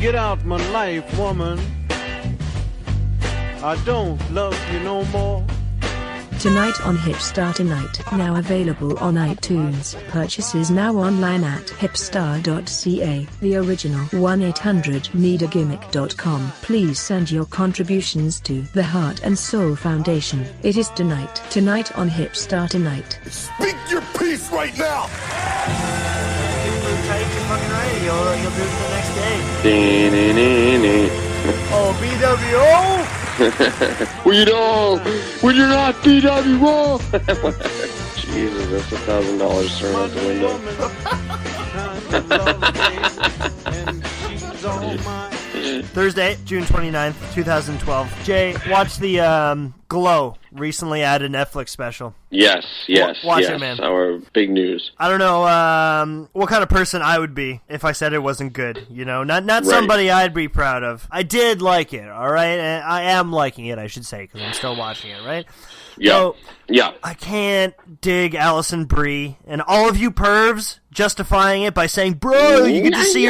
Get out my life, woman. I don't love you no more. Tonight on Hipstar Tonight, now available on iTunes. Purchases now online at hipstar.ca. The original 1-800-NEED-A-GIMMICK.com. Please send your contributions to the Heart and Soul Foundation. It is tonight on Hipstar Tonight. Speak your piece right now! You're fucking right. You'll do it the next day. Oh, BWO! When you're not BWO! Jesus, that's $1,000 thrown out the window. Thursday, June 29th, 2012. Jay, watch the Glow recently added Netflix special. Yes. Watch it, man. Our big news. I don't know what kind of person I would be if I said it wasn't good. You know, not right. Somebody I'd be proud of. I did like it, all right? And I am liking it, I should say, because I'm still watching it, right? So, I can't dig Allison Brie and all of you pervs justifying it by saying, "Bro, you get to see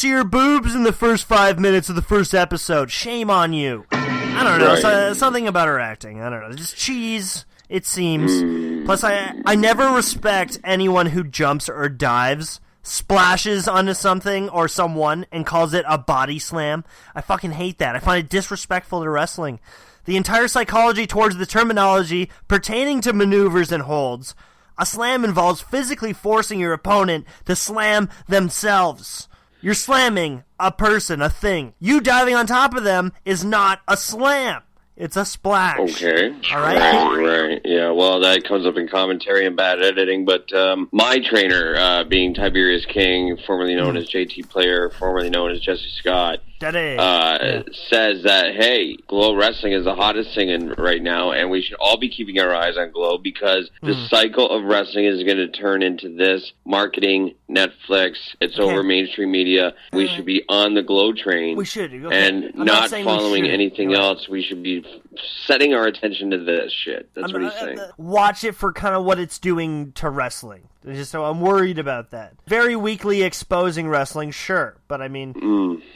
her boobs in the first 5 minutes of the first episode. Shame on you." I don't know. Right. Something about her acting. I don't know. Just cheese, it seems. Plus, I never respect anyone who jumps or dives, splashes onto something or someone, and calls it a body slam. I fucking hate that. I find it disrespectful to wrestling. The entire psychology towards the terminology pertaining to maneuvers and holds. A slam involves physically forcing your opponent to slam themselves. You're slamming a person, a thing. You diving on top of them is not a slam. It's a splash. Okay. All right? Right. Yeah, well, that comes up in commentary and bad editing, but my trainer, being Tiberius King, formerly known as JT Player, formerly known as Jesse Scott, says that, hey, Glow Wrestling is the hottest thing right now, and we should all be keeping our eyes on Glow because the cycle of wrestling is going to turn into this marketing, Netflix, it's over mainstream media. We should be on the Glow train. We should. And not following anything else. We should be setting our attention to this shit. That's what he's saying. Watch it for kind of what it's doing to wrestling. So I'm worried about that. Very weakly exposing wrestling, sure. But I mean,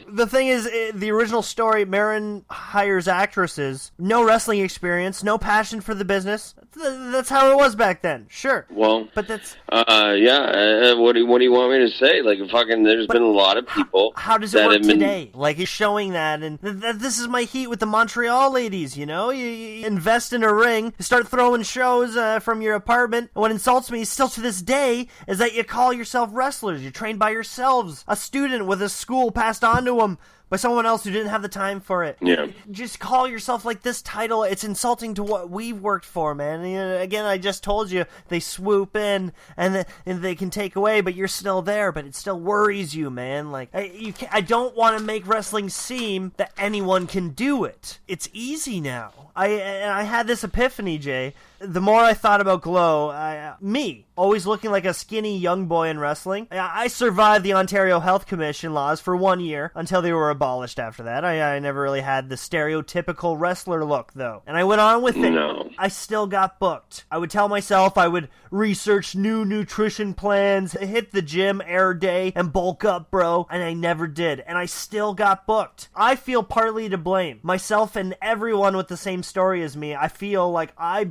the thing is, the original story, Marin hires actresses, no wrestling experience, no passion for the business. That's how it was back then, sure. Well, but that's... what do you want me to say? Like, fucking, there's been a lot of people... How does it work today? Like, it's showing that, and this is my heat with the Montreal ladies, you know? You invest in a ring, you start throwing shows from your apartment, and what insults me still to this day is that you call yourself wrestlers. You're trained by yourselves. A student with a school passed on to him by someone else who didn't have the time for it. Yeah. Just call yourself like this title. It's insulting to what we've worked for, man. And again, I just told you, they swoop in and they can take away, but you're still there, but it still worries you, man. Like, I don't want to make wrestling seem that anyone can do it. It's easy now. I had this epiphany, Jay. The more I thought about Glow, me, always looking like a skinny young boy in wrestling, I survived the Ontario Health Commission laws for 1 year until they were abolished after that. I never really had the stereotypical wrestler look, though. And I went on with it. No. I still got booked. I would tell myself I would research new nutrition plans, hit the gym air day, and bulk up, bro. And I never did. And I still got booked. I feel partly to blame. Myself and everyone with the same story as me, I feel like I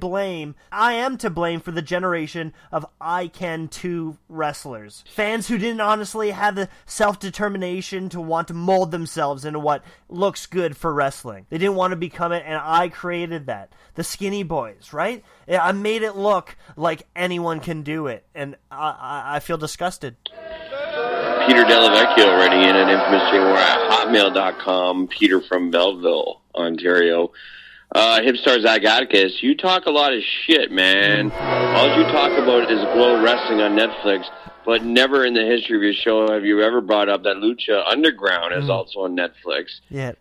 am to blame for the generation of I Can Too wrestlers. Fans who didn't honestly have the self-determination to want to mold themselves into what looks good for wrestling. They didn't want to become it, and I created that. The skinny boys, right? I made it look like anyone can do it, and I feel disgusted. Peter Delavecchio writing in at infamousjware@hotmail.com. Peter from Belleville, Ontario. Hipstar Zach Atticus, you talk a lot of shit, man. All you talk about is Glow Wrestling on Netflix, but never in the history of your show have you ever brought up that Lucha Underground is also on Netflix. Yeah,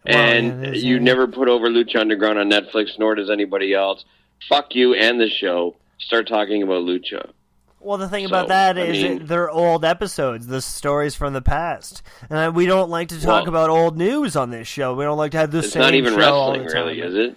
you never put over Lucha Underground on Netflix, nor does anybody else. Fuck you and the show. Start talking about Lucha. Well, the thing about that is they're old episodes, the stories from the past. And we don't like to talk about old news on this show. We don't like to have the same show all the time. It's not even wrestling, really, is it?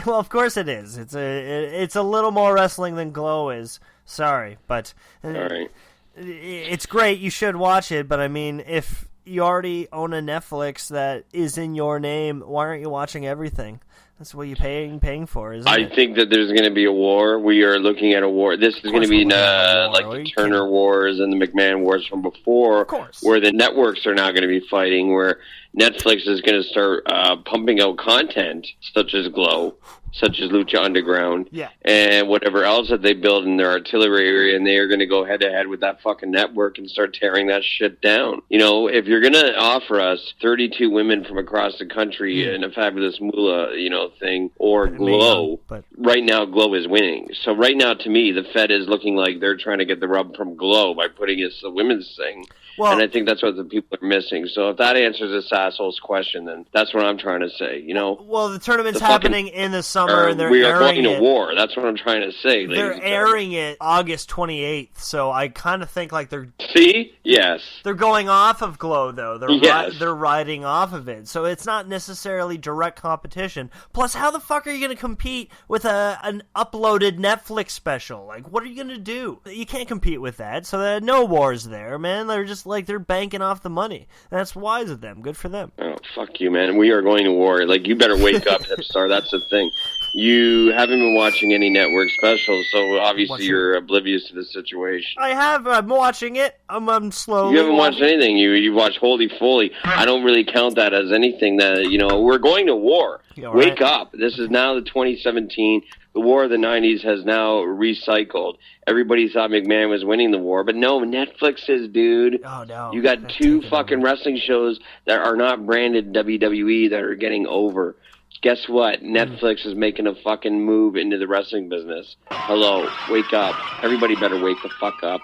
Well, of course it is. It's a little more wrestling than Glow is. Sorry, but all right. It's great. You should watch it. But I mean, if you already own a Netflix that is in your name. Why aren't you watching everything? That's what you're paying for, isn't it? I think that there's going to be a war. We are looking at a war. This is going to be like the Turner Wars and the McMahon Wars from before, where the networks are now going to be fighting, where Netflix is going to start pumping out content such as Glow, such as Lucha Underground, and whatever else that they build in their artillery area, and they are going to go head-to-head with that fucking network and start tearing that shit down. You know, if you're going to offer us 32 women from across the country in a fabulous moolah, you know, thing, or Glow, right now Glow is winning. So right now, to me, the Fed is looking like they're trying to get the rub from Glow by putting it a women's thing. Well, and I think that's what the people are missing. So if that answers this asshole's question, then that's what I'm trying to say, you know? Well, the tournament's happening in the summer, and we are going to war. That's what I'm trying to say. They're airing it August 28th, so I kind of think like they're... See? Yes. They're going off of Glow, though. They're riding off of it. So it's not necessarily direct competition. Plus, how the fuck are you going to compete with an uploaded Netflix special? Like, what are you going to do? You can't compete with that, so there are no wars there, man. They're just like they're banking off the money. That's wise of them. Good for them. Oh, fuck you, man. We are going to war. Like, you better wake up, Hipstar. That's the thing. You haven't been watching any network specials, so obviously you're oblivious to the situation. I have. I'm watching it. I'm slowly. You haven't watched anything. You watched Holy Foley. I don't really count that as anything that, you know, we're going to war. Wake up. This is now the 2017. The war of the 90s has now recycled. Everybody thought McMahon was winning the war, but no, Netflix is, dude. Oh, no. You got two fucking wrestling shows that are not branded WWE that are getting over. Guess what? Netflix is making a fucking move into the wrestling business. Hello, wake up. Everybody better wake the fuck up.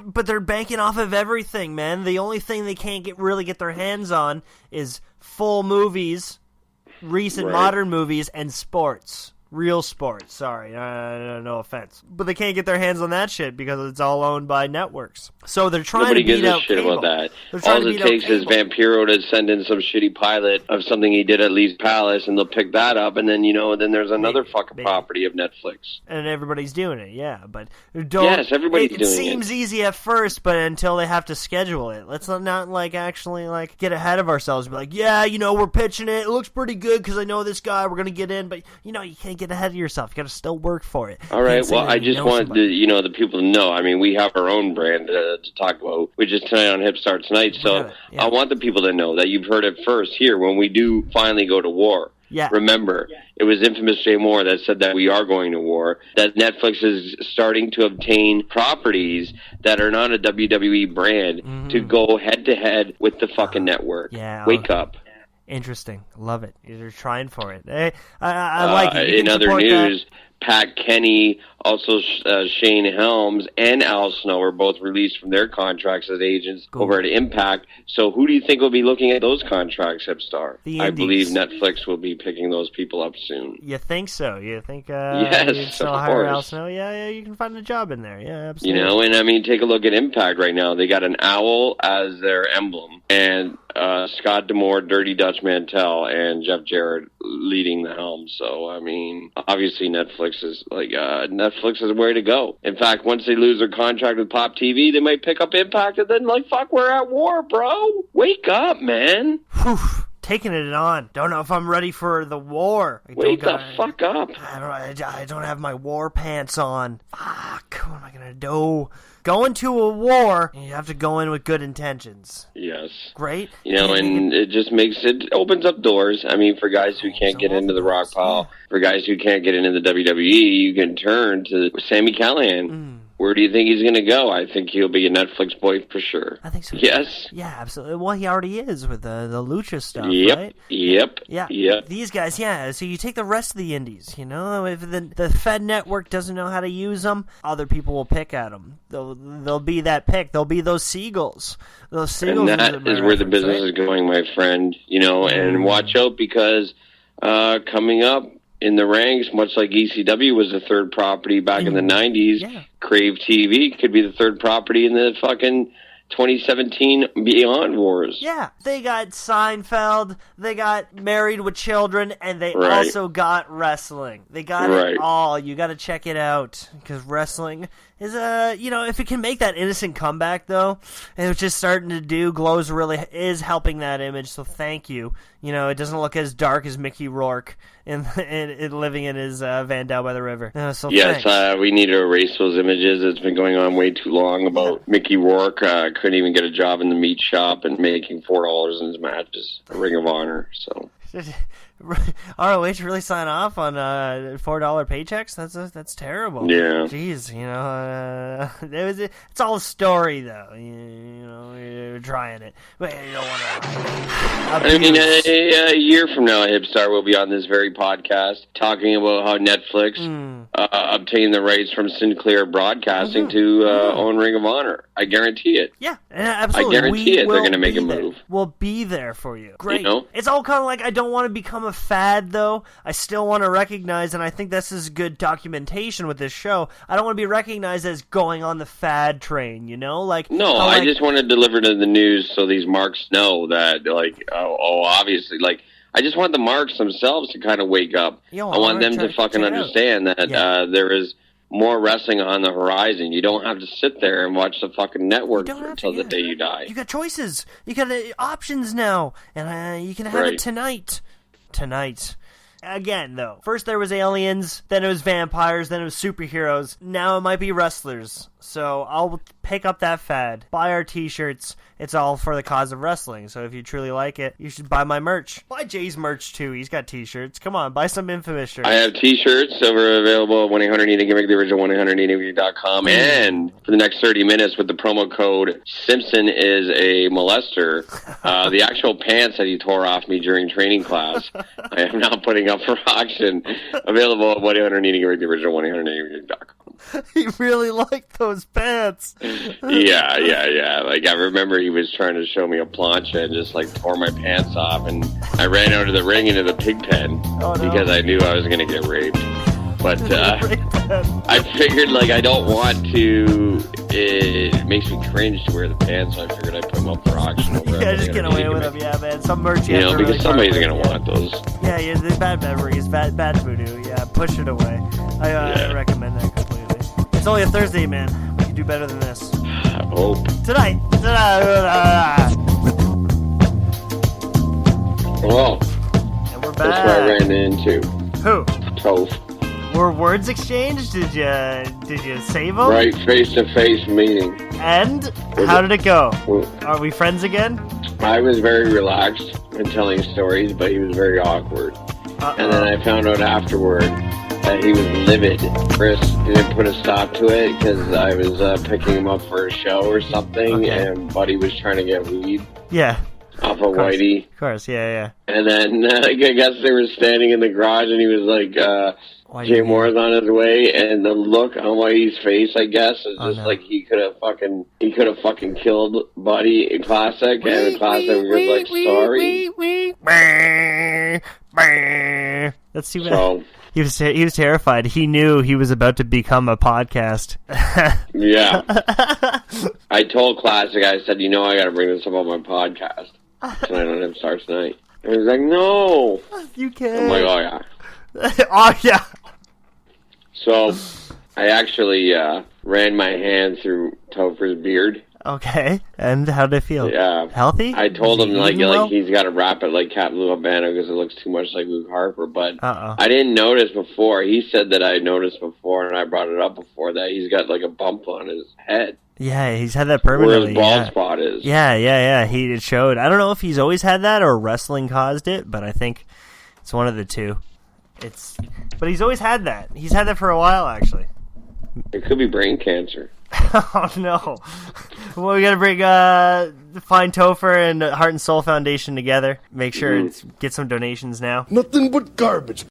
But they're banking off of everything, man. The only thing they can't really get their hands on is full movies, recent modern movies, and sports. Real sports, sorry, no offense. But they can't get their hands on that shit because it's all owned by networks. So they're trying to beat out cable. Nobody gives a shit about that. All it takes is Vampiro to send in some shitty pilot of something he did at Lee's Palace, and they'll pick that up, and then, you know, then there's another fucking property of Netflix. And everybody's doing it, yeah, but yes, everybody's doing it. It seems easy at first, but until they have to schedule it. Let's not like, actually, like, get ahead of ourselves and be like, yeah, you know, we're pitching it. It looks pretty good because I know this guy. We're going to get in, but, you know, you can't get ahead of yourself. You got to still work for it. All right. Well, I just want the people to know. I mean, we have our own brand to talk about, which is tonight on Hipstar Tonight. So I want the people to know that you've heard it first here when we do finally go to war. Yeah. Remember, it was infamous Jay Moore that said that we are going to war, that Netflix is starting to obtain properties that are not a WWE brand to go head-to-head with the fucking network. Yeah. Wake up. Interesting. Love it. You're trying for it. Hey, I like it. In other news, Pat Kenny, also Shane Helms, and Al Snow are both released from their contracts as agents over at Impact. So who do you think will be looking at those contracts, Hipstar? I believe Netflix will be picking those people up soon. You think so? You think yes, you still hire Al Snow? Yeah, you can find a job in there. Yeah, absolutely. You know, and I mean, take a look at Impact right now. They got an owl as their emblem, and Scott D'Amore, Dirty Dutch Mantel, and Jeff Jarrett leading the helm. So, I mean, obviously Netflix is the way to go. In fact, once they lose their contract with Pop TV, they might pick up Impact, and then, like, fuck, we're at war, bro. Wake up, man. Whew. Taking it on. Don't know if I'm ready for the war. Wake the fuck up. I don't have my war pants on. Fuck, what am I going to do? Go into a war, you have to go in with good intentions. Yes. Great. You know, and it opens up doors. I mean, for guys who can't get into the Rock Pile, for guys who can't get into the WWE, you can turn to Sami Callihan. Where do you think he's going to go? I think he'll be a Netflix boy for sure. I think so. Yes. Yeah, absolutely. Well, he already is with the Lucha stuff, right? Yep. Yeah. Yep. These guys, yeah. So you take the rest of the indies, you know? If the Fed network doesn't know how to use them, other people will pick at them. They'll be that pick. They'll be those seagulls. Those seagulls. And that is where the business is going, my friend. You know, and watch out because coming up in the ranks, much like ECW was the third property back in the 90s, Crave TV could be the third property in the fucking 2017 Beyond Wars. Yeah, they got Seinfeld, they got Married with Children, and they also got wrestling. They got it all. You got to check it out because wrestling is, if it can make that innocent comeback, though, and it's just starting to do, Glow's really is helping that image, so thank you. It doesn't look as dark as Mickey Rourke in living in his van down by the river. So yes, we need to erase those images. It's been going on way too long about Mickey Rourke couldn't even get a job in the meat shop and making $4 in his matches, a Ring of Honor, so... ROH really sign off on $4 paychecks? That's terrible. Yeah. Jeez, it's all a story though. You're trying it, but you don't want to. I mean, a year from now, Hipstar will be on this very podcast talking about how Netflix obtained the rights from Sinclair Broadcasting to own Ring of Honor. I guarantee it. Yeah, absolutely. I guarantee they're going to make a move. We'll be there for you. Great. It's all kind of like I don't want to become a fad, though. I still want to recognize, and I think this is good documentation with this show, I don't want to be recognized as going on the fad train, No, I just want to deliver to the news so these marks know that, obviously, I just want the marks themselves to kind of wake up. I want them to fucking understand that there is more wrestling on the horizon. You don't have to sit there and watch the fucking network until the day you die. You got choices. You got options now, and you can have it tonight. Again, though, first there was aliens, then it was vampires, then it was superheroes. Now it might be wrestlers. So I'll pick up that fad. Buy our t-shirts. It's all for the cause of wrestling. So if you truly like it, you should buy my merch. Buy Jay's merch, too. He's got t-shirts. Come on, buy some Infamous shirts. I have t-shirts that are available at 1-800-NEED-A-GIMMICK, the original 1-800-NEED-A-GIMMICK.com. And for the next 30 minutes with the promo code Simpson is a molester, the actual pants that he tore off me during training class, I am now putting up for auction. Available at 1-800-NEED-A-GIMMICK, the original 1-800-NEED-A-GIMMICK.com. He really liked those pants. Yeah. I remember he was trying to show me a plancha and just tore my pants off, and I ran out of the ring into the pig pen because I knew I was going to get raped. But I figured I don't want to. It makes me cringe to wear the pants, so I figured I'd put them up for auction. Just get away with them, man. Some merch, because somebody's going to want those. Yeah, the bad memories, bad voodoo. Yeah, push it away. I recommend that completely. It's only a Thursday, man. We can do better than this. I hope. Tonight. Well, and we're back. That's what I ran into. Who? Toph. Were words exchanged? Did you save them? Right, face-to-face meeting. And how did it go? Are we friends again? I was very relaxed in telling stories, but he was very awkward. And then I found out afterward that he was livid. Chris didn't put a stop to it because I was picking him up for a show or something, and Buddy was trying to get weed. Yeah. Off of Whitey. Of course, yeah. And then I guess they were standing in the garage, and he was like, Jay Moore's on his way, and the look on Whitey's face, I guess, is just he could have fucking killed Buddy. Classic, and the Classic was sorry. Let's see what. He was terrified. He knew he was about to become a podcast. Yeah. I told Classic, I said, I got to bring this up on my podcast tonight on Hipstar Tonight. And he was like, no. You can't. I'm like, oh, yeah. Oh, yeah. So, I actually ran my hand through Topher's beard. Okay, and how did it feel? Yeah. Healthy? I told him, he's got to wrap it like Captain Lou Albano because it looks too much like Luke Harper, but I didn't notice before. He said that I noticed before, and I brought it up before, that he's got a bump on his head. Yeah, he's had that permanently. Where his bald spot is. Yeah, it showed. I don't know if he's always had that or wrestling caused it, but I think it's one of the two. But he's always had that. He's had that for a while, actually. It could be brain cancer. Oh, no. Well, we got to find Topher and Heart and Soul Foundation together. Make sure get some donations now. Nothing but garbage.